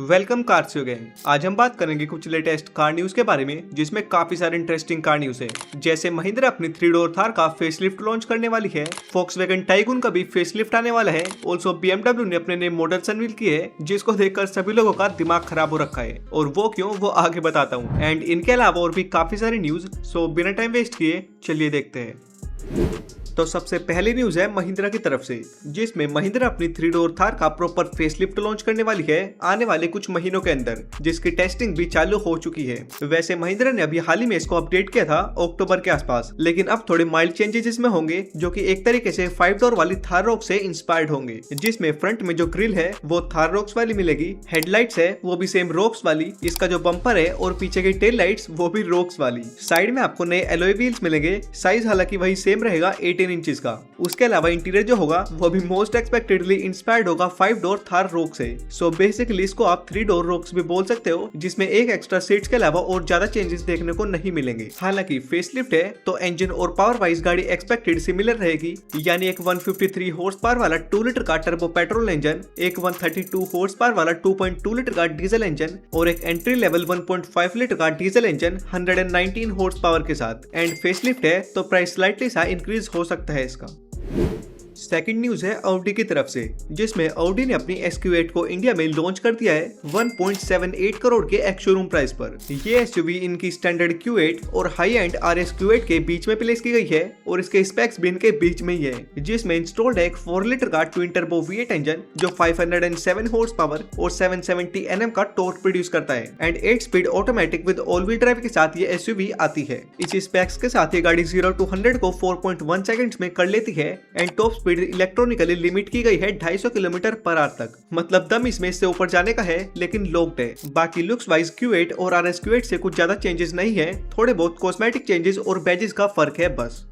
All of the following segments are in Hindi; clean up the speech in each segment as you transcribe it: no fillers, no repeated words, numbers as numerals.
Welcome cars gang. आज हम बात करेंगे कुछ लेटेस्ट कार न्यूज के बारे में, जिसमें काफी सारे इंटरेस्टिंग कार न्यूज है। जैसे महिंद्रा अपनी 3 डोर थार का फेसलिफ्ट लॉन्च करने वाली है, फॉक्सवैगन टाइगून का भी फेसलिफ्ट आने वाला है। ऑल्सो बीएमडब्ल्यू ने अपने नए मॉडल्स अनवील किए हैं, जिसको देखकर सभी लोगों का दिमाग खराब हो रखा है, और वो क्यों वो आगे बताता हूँ। एंड इनके अलावा और भी काफी सारी न्यूज, सो बिना टाइम वेस्ट किए चलिए देखते हैं। तो सबसे पहली न्यूज है महिंद्रा की तरफ से, जिसमें महिंद्रा अपनी 3 डोर थार का प्रॉपर फेसलिफ्ट लॉन्च करने वाली है आने वाले कुछ महीनों के अंदर, जिसकी टेस्टिंग भी चालू हो चुकी है। वैसे महिंद्रा ने अभी हाल ही में इसको अपडेट किया था अक्टूबर के आसपास, लेकिन अब थोड़े माइल्ड चेंजेस इसमें होंगे, जो कि एक तरीके से 5 डोर वाली थार रॉक्स से इंस्पायर्ड होंगे। जिसमें फ्रंट में जो ग्रिल है वो थार रॉक्स वाली मिलेगी, हेडलाइट्स है वो भी सेम रॉक्स वाली, इसका जो बम्पर है और पीछे की टेल लाइट्स वो भी रॉक्स वाली। साइड में आपको नए एलॉय व्हील्स मिलेंगे, साइज हालांकि वही सेम रहेगा 18 इंचेस का। उसके अलावा इंटीरियर जो होगा वो भी मोस्ट एक्सपेक्टेडली इंस्पायर्ड होगा 5 डोर थार रोक से। सो बेसिकली इसको आप 3 डोर रोक्स भी बोल सकते हो, जिसमें एक एक्स्ट्रा सीट्स के अलावा और ज्यादा चेंजेस देखने को नहीं मिलेंगे। हालांकि फेसलिफ्ट है तो इंजन और पावर वाइज गाड़ी एक्सपेक्टेड सिमिलर रहेगी, यानी एक 153 हॉर्स पावर वाला 2 लीटर का टर्बो पेट्रोल इंजन, एक 132 हॉर्स पावर वाला 2.2 लीटर का डीजल इंजन और एक एंट्री लेवल 1.5 लीटर का डीजल इंजन 119 हॉर्स पावर के साथ। एंड फेसलिफ्ट है तो प्राइस स्लाइटली सा इंक्रीज हो सकता है इसका। सेकंड न्यूज है ऑडी की तरफ से, जिसमें ऑडी ने अपनी SQ8 को इंडिया में लॉन्च कर दिया है 1.78 करोड़ के एक्स शोरूम प्राइस पर। ये एसयूवी इनकी स्टैंडर्ड Q8 और हाई एंड RS Q8 के बीच में प्लेस की गई है, और इसके स्पेक्स भी इनके बीच में ही है। जिसमें इंस्टॉल्ड है एक 4 लीटर का ट्विन टर्बो V8 इंजन, जो 507 हॉर्स पावर और 770 Nm का टॉर्क प्रोड्यूस करता है। And 8 speed automatic with all wheel drive के साथ ये एसयूवी आती है। इस स्पेक्स के साथ ये गाड़ी 0 to 100 को 4.1 सेकंड्स में कर लेती है। And top speed electronically limit की गई है 250 किलोमीटर पर आवर तक। मतलब दम इसमें इससे ऊपर जाने का है, लेकिन लॉक्ड है। बाकी लुक्स वाइज Q8 और RS Q8 से कुछ ज्यादा चेंजेस नहीं है, थोड़े बहुत कॉस्मेटिक चेंजेस और बैजेस का फर्क है बस।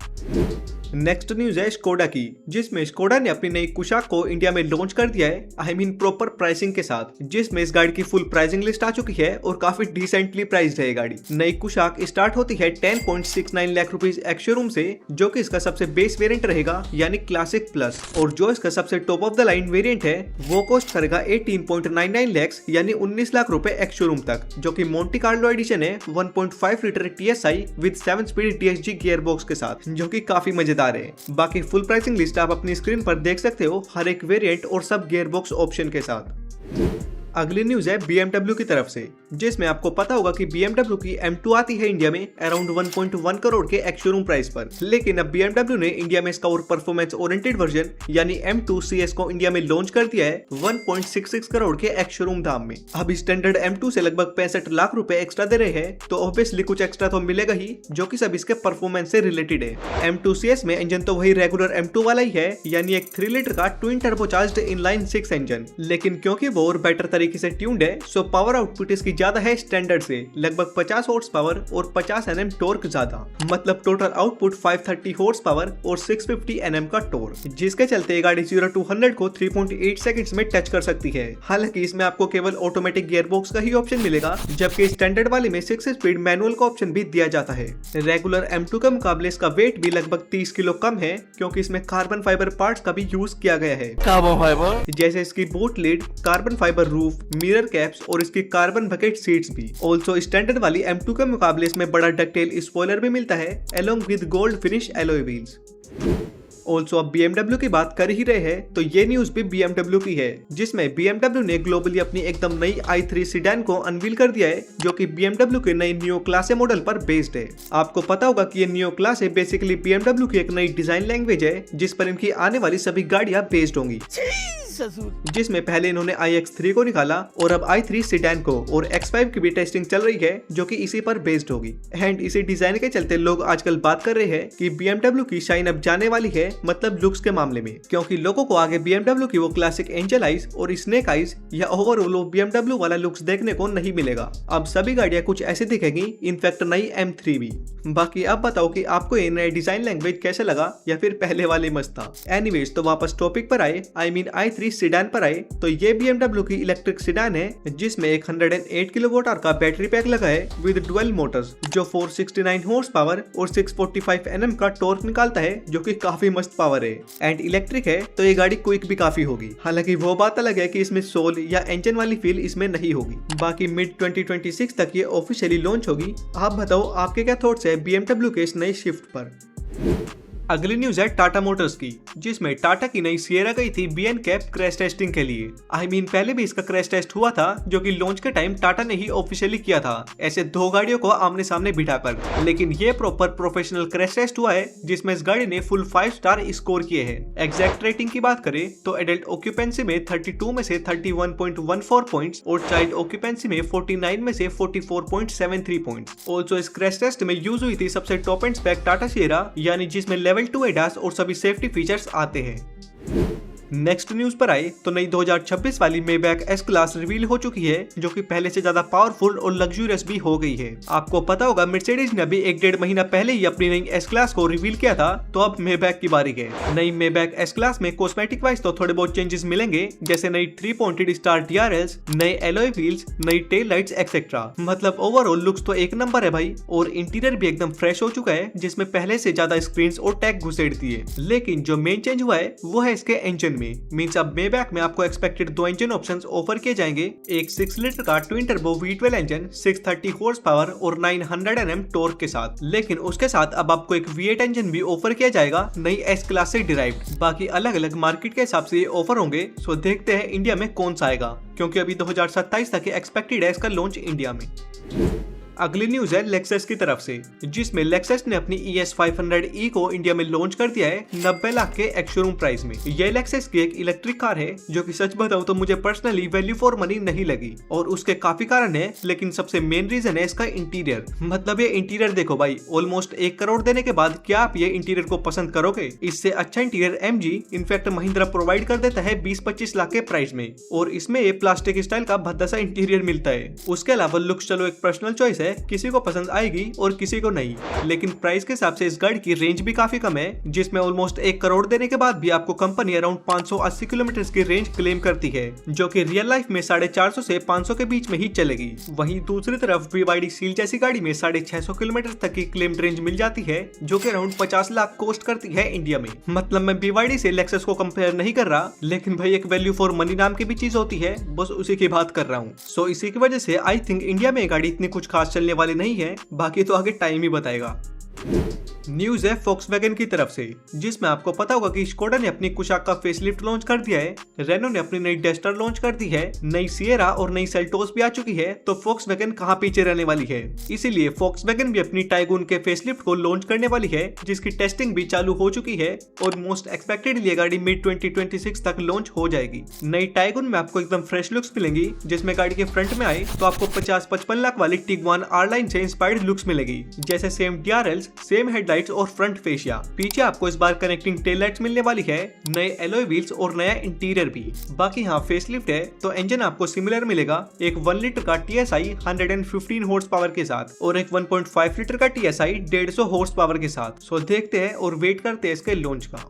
नेक्स्ट न्यूज है स्कोडा की, जिसमें स्कोडा ने अपनी नई कुशाक को इंडिया में लॉन्च कर दिया है, आई मीन प्रॉपर प्राइसिंग के साथ। जिसमें इस गाड़ी की फुल प्राइसिंग लिस्ट आ चुकी है और काफी डिसेंटली प्राइस्ड है ये गाड़ी। नई कुशाक स्टार्ट होती है 10.69 लाख रुपीज एक्स शोरूम से, जो कि इसका सबसे बेस वेरिएंट रहेगा, यानी क्लासिक प्लस। और जो इसका सबसे top of the line variant है वो कॉस्ट करेगा 18.99 लाख यानी 19 लाख रुपए एक्स शोरूम तक, जो कि मोंटी कार्लो एडिशन है 1.5 litre TSI with 7 speed DSG gear box के साथ, जो कि काफी मजेदार है। बाकी फुल प्राइसिंग लिस्ट आप अपनी स्क्रीन पर देख सकते हो, हर एक वेरिएंट और सब गियर बॉक्स ऑप्शन के साथ। अगली न्यूज है BMW की तरफ से, जिसमें आपको पता होगा कि BMW की M2 आती है इंडिया में अराउंड 1.1 करोड़ के एक्स शोरूम प्राइस पर। लेकिन अब BMW ने इंडिया में इसका और परफॉर्मेंस ओरिएंटेड वर्जन यानी M2 CS को इंडिया में लॉन्च कर दिया है 1.66 करोड़ के एक्स शोरूम दाम में। अब स्टैंडर्ड M2 से लगभग 65 लाख रुपए एक्स्ट्रा दे रहे हैं, तो ऑब्वियसली कुछ एक्स्ट्रा तो मिलेगा ही, जो कि सब इसके परफॉर्मेंस से रिलेटेड है। M2 CS में इंजन तो वही रेगुलर M2 वाला ही है, यानी एक 3 लीटर का ट्विन टर्बोचार्ज्ड इनलाइन 6 इंजन। लेकिन क्योंकि वो और बेटर तरीके से ट्यून्ड है, सो पावर आउटपुट इसकी ज्यादा है स्टैंडर्ड से, लगभग 50 हॉर्स पावर और 50 Nm टॉर्क ज्यादा। मतलब टोटल आउटपुट 530 हॉर्स पावर और 650 Nm का टॉर्क, जिसके चलते ये गाड़ी 0 to 100 को 3.8 सेकंड्स में टच कर सकती है। हालांकि इसमें आपको केवल ऑटोमेटिक गियर बॉक्स का ही ऑप्शन मिलेगा, जबकि स्टैंडर्ड वाले में 6 स्पीड मैनुअल का ऑप्शन भी दिया जाता है। रेगुलर M2 के मुकाबले इसका वेट भी लगभग 30 किलो कम है, क्योंकि इसमें कार्बन फाइबर पार्ट्स का भी यूज किया गया है। कार्बन फाइबर जैसे इसकी boot lid, carbon fibre roof, mirror caps और इसकी कार्बन बकेट सीट्स भी। ऑल्सो स्टैंडर्ड वाली M2 के मुकाबले इसमें बड़ा डकटेल स्पॉइलर भी मिलता है, along with gold finish alloy wheels. Also अब BMW की बात कर ही रहे हैं, तो ये न्यूज भी BMW की है, जिसमें BMW ने ग्लोबली अपनी एकदम नई i3 सीडान को अनवील कर दिया है, जो कि BMW के नई नियो क्लास मॉडल पर बेस्ड है। आपको पता होगा कि ये नियो क्लास बेसिकली BMW की एक नई डिजाइन लैंग्वेज है, जिस पर इनकी आने वाली सभी गाड़ियां बेस्ड होंगी। जिसमें पहले इन्होंने iX3 को निकाला और अब i3 सीडान को, और X5 की भी टेस्टिंग चल रही है, जो कि इसी पर बेस्ड होगी। एंड इसी डिजाइन के चलते लोग आजकल बात कर रहे हैं कि BMW की शाइन अब जाने वाली है, मतलब लुक्स के मामले में, क्योंकि लोगों को आगे BMW की वो क्लासिक एंजल आइज और स्नेक आइज या ओवरऑल BMW वाला लुक्स देखने को नहीं मिलेगा। अब सभी गाड़ियां कुछ ऐसे दिखेगी, इनफैक्ट नई M3 भी। बाकी अब बताओ कि आपको ये नया डिजाइन लैंग्वेज कैसे लगा, या फिर पहले वाले मस्त था। एनीवेज तो वापस टॉपिक पर आए, आई मीन i3 बाकी सिडान पर आए तो ये BMW की इलेक्ट्रिक सिडान है जिसमें एक 108 किलोवाट आवर का बैटरी पैक लगा है विद डुअल मोटर्स जो 469 हॉर्स पावर और 645 Nm का टॉर्क निकालता है जो कि काफी मस्त पावर है। एंड इलेक्ट्रिक है तो ये गाड़ी क्विक भी काफी होगी। हालांकि वो बात अलग है कि इसमें सोल या इंजन वाली फील इसमें नहीं होगी। बाकी मिड 2026 तक ये ऑफिशियली लॉन्च होगी। आप बताओ आपके क्या थॉट्स है BMW के इस नई शिफ्ट पर। अगली न्यूज है टाटा मोटर्स की, जिसमें टाटा की नई सिएरा गई थी BN कैप क्रैश टेस्टिंग के लिए। पहले भी इसका क्रैश टेस्ट हुआ था जो कि लॉन्च के टाइम टाटा ने ही ऑफिशियली किया था, ऐसे दो गाड़ियों को आमने सामने बिठाकर। लेकिन ये प्रॉपर प्रोफेशनल क्रैश टेस्ट हुआ है जिसमें इस गाड़ी ने फुल 5 स्टार स्कोर किए हैं। एग्जैक्ट रेटिंग की बात करें तो एडल्ट ऑक्यूपेंसी में 32 में से 31.14 पॉइंट्स और चाइल्ड ऑक्यूपेंसी में 49 में से 44.73 पॉइंट्स। ऑल्सो इस क्रैश टेस्ट में यूज हुई थी सबसे top end spec Tata Sierra, यानी जिसमें लेवल 2 ADAS और सभी सेफ्टी फीचर्स आते हैं। नेक्स्ट न्यूज पर आए तो नई 2026 वाली मेबैक S क्लास रिवील हो चुकी है जो कि पहले से ज्यादा पावरफुल और लग्जूरियस भी हो गई है। आपको पता होगा मर्सिडीज ने अभी 1-1.5 महीना पहले ही अपनी नई S क्लास को रिवील किया था, तो अब मेबैक की बारी है। नई मेबैक S क्लास में कॉस्मेटिक वाइज तो थोड़े बहुत चेंजेस मिलेंगे, जैसे नई 3 पॉइंटेड स्टार DRLs, नए एलॉय व्हील्स, नई टेल लाइट्स एक्सेट्रा। मतलब ओवरऑल लुक्स तो एक नंबर है भाई, और इंटीरियर भी एकदम फ्रेश हो चुका है जिसमें पहले से ज्यादा स्क्रीन और टैग घुसेड़ दिए। लेकिन जो मेन चेंज हुआ है वो है इसके इंजन में। मींस अब मेबैक में आपको एक्सपेक्टेड 2 इंजन ऑप्शंस ऑफर किए जाएंगे, एक 6 लीटर का twin turbo V12 engine 630 horse power और 900 Nm टॉर्क के साथ। लेकिन उसके साथ अब आपको एक V8 इंजन भी ऑफर किया जाएगा नई S क्लास से डिराइव्ड। बाकी अलग अलग मार्केट के हिसाब से ये ऑफर होंगे, सो देखते हैं इंडिया में कौन सा आएगा, क्योंकि अभी 2027 तक एक्सपेक्टेड है इसका लॉन्च इंडिया में। अगली न्यूज है लेक्सस की तरफ से, जिसमें लेक्सस ने अपनी ES 500e को इंडिया में लॉन्च कर दिया है 90 लाख के एक्स-शोरूम प्राइस में। ये लेक्सस की एक इलेक्ट्रिक कार है जो कि सच बताऊं तो मुझे पर्सनली वैल्यू फॉर मनी नहीं लगी, और उसके काफी कारण है, लेकिन सबसे मेन रीजन है इसका इंटीरियर। मतलब ये इंटीरियर देखो भाई, ऑलमोस्ट 1 करोड़ देने के बाद क्या आप ये इंटीरियर को पसंद करोगे? इससे अच्छा interior MG in fact Mahindra provide कर देता है 20-25 लाख के प्राइस में, और इसमें ये प्लास्टिक स्टाइल का भद्दा सा इंटीरियर मिलता है। उसके अलावा लुक्स चलो एक पर्सनल चॉइस है, किसी को पसंद आएगी और किसी को नहीं, लेकिन प्राइस के हिसाब से इस गाड़ी की रेंज भी काफी कम है, जिसमें ऑलमोस्ट 1 करोड़ देने के बाद भी आपको कंपनी अराउंड 580 किलोमीटर की रेंज क्लेम करती है, जो कि रियल लाइफ में 450 से 500 के बीच में ही चलेगी। वहीं दूसरी तरफ BYD सील जैसी गाड़ी में 650 किलोमीटर तक की क्लेम्ड रेंज मिल जाती है, जो कि अराउंड 50 लाख कॉस्ट करती है इंडिया में। मतलब मैं BYD से लेक्सस को कंपेयर नहीं कर रहा, लेकिन भाई एक वैल्यू फॉर मनी नाम की भी चीज होती है, बस उसी की बात कर रहा हूँ। सो इसी की वजह से आई थिंक इंडिया में गाड़ी इतनी कुछ खास चलने वाली नहीं है, बाकी तो आगे टाइम ही बताएगा। न्यूज है Volkswagen की तरफ से, जिसमें आपको पता होगा कि स्कोडा ने अपनी कुशाक का फेसलिफ्ट लॉन्च कर दिया है, रेनो ने अपनी नई डस्टर लॉन्च कर दी है, नई सिएरा और नई सेल्टोस भी आ चुकी है, तो Volkswagen कहां पीछे रहने वाली है। इसीलिए Volkswagen भी अपनी टाइगून के फेसलिफ्ट को लॉन्च करने वाली है, जिसकी टेस्टिंग भी चालू हो चुकी है और मोस्ट एक्सपेक्टेडली ये गाड़ी मिड 2026 तक लॉन्च हो जाएगी। नई टाइगून में आपको एकदम फ्रेश लुक्स मिलेंगी, जिसमें गाड़ी के फ्रंट में आए तो आपको 50-55 लाख वाली टिगवान R लाइन से इंस्पायर्ड लुक्स मिलेगी, जैसे सेम DRLs, सेम हेडलाइट्स और फ्रंट फेशिया। पीछे आपको इस बार कनेक्टिंग टेल लाइट्स मिलने वाली है, नए एलॉय व्हील्स और नया इंटीरियर भी। बाकी हाँ फेसलिफ्ट है तो इंजन आपको सिमिलर मिलेगा, एक 1 लीटर का TSI 115 हॉर्स पावर के साथ और एक 1.5 लीटर का TSI 150 हॉर्स पावर के साथ। सो देखते हैं और वेट करते हैं इसके लॉन्च का।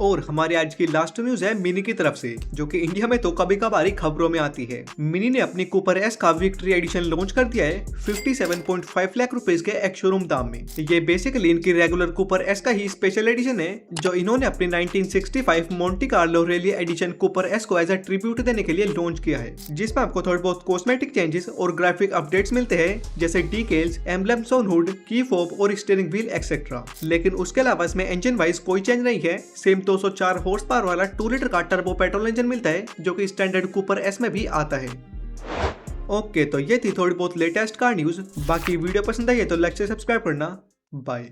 और हमारी आज की लास्ट न्यूज है मिनी की तरफ से, जो कि इंडिया में तो कभी कभार खबरों में आती है। मिनी ने अपनी कूपर S का विक्ट्री एडिशन लॉन्च कर दिया है 57.5 लाख रुपीस के एक्स-शोरूम दाम में। ये बेसिकली इनकी रेगुलर कूपर S का ही स्पेशल एडिशन है, जो इन्होंने अपने 1965 Monte Carlo rally edition Cooper S को एज अ ट्रिब्यूट देने के लिए लॉन्च किया है, जिसमें आपको थोड़े बहुत कॉस्मेटिक चेंजेस और ग्राफिक अपडेट्स मिलते हैं, जैसे डीकेल्स, एम्बलम्स ऑन हुड, की फोब और स्टीयरिंग व्हील एक्सेट्रा। लेकिन उसके अलावा इसमें इंजन वाइज कोई चेंज नहीं है, सेम 204 हॉर्स पावर वाला 2 लीटर का टर्बो पेट्रोल इंजन मिलता है, जो कि स्टैंडर्ड कूपर S में भी आता है। ओके, तो ये थी थोड़ी बहुत लेटेस्ट कार न्यूज। बाकी वीडियो पसंद आई है तो लाइक से सब्सक्राइब करना। बाय।